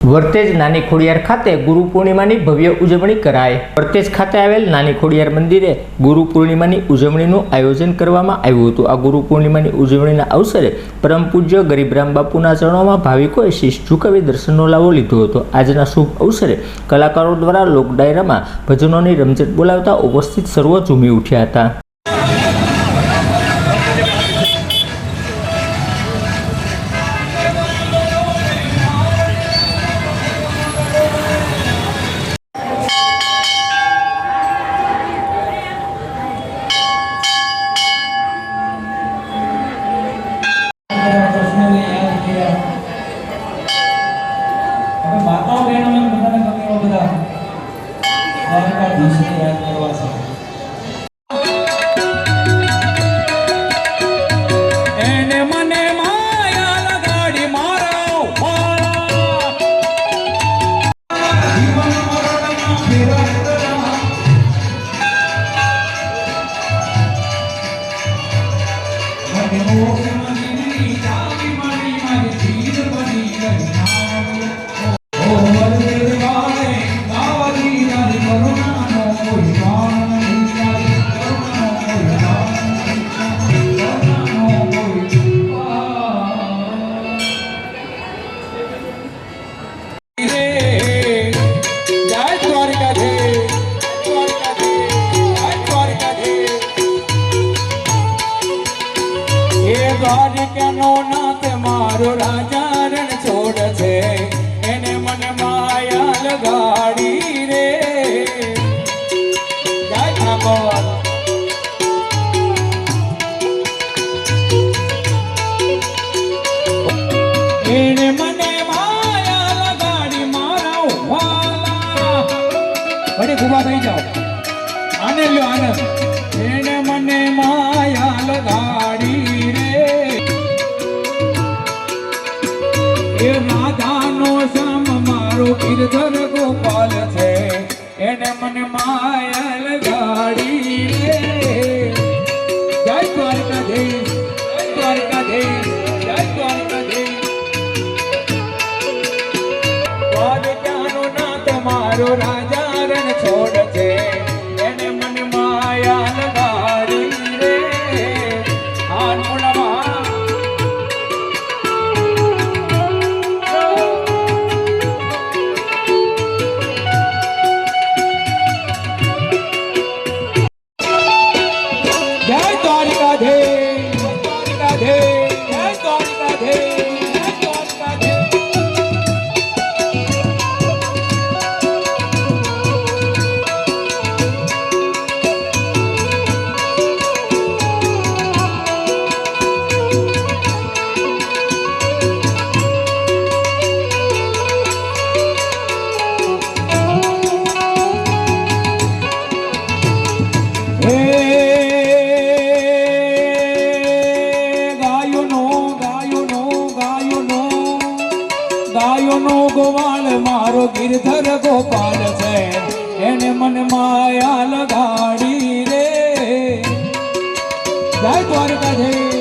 વર્તેજ નાની ખોડિયાર ખાતે ગુરુ પૂર્ણિમાની ભવ્ય ઉજવણી કરાઈ। વર્તેજ ખાતે આવેલ નાની ખોડિયાર મંદિરે ગુરુ પૂર્ણિમાની ઉજવણીનું આયોજન કરવામાં આવ્યું હતું। આ ગુરુ પૂર્ણિમાની ઉજવણીના અવસરે પરમ પૂજ્ય ગરીબરામ બાપુના ચરણોમાં ભાવિકોએ શીશ ઝુકાવી દર્શનનો લાવો લીધો હતો। આજના શુભ અવસરે કલાકારો દ્વારા લોક ડાયરામાં ભજનોની રમઝટ બોલાવતા ઉપસ્થિત સર્વો ઝૂમી ઉઠ્યા હતા। मारो राजा रण छोड़ छे एने मन माया लगाड़ी रे जय ठाकुर एने मने माया लगाड़ी मारा वाला बड़े गुबा થઈ જાઓ આને લ્યો આને एने मने माया लगाड़ी रे राधानो श्याम मारो गिरधर गोपाल छे एने मन माया लगाड़ी रे जय द्वारकाधीश जय द्वारकाधीश जय द्वारकाधीश द्वारकानो नाथ मारो राजा रण छोड़ छे एने मन माया लगाड़ी रे हानुलवा गायोनो गोवाल मारो गिरधर गोपाल छे एने मन माया लगाड़ी रे जय द्वारकाधीश।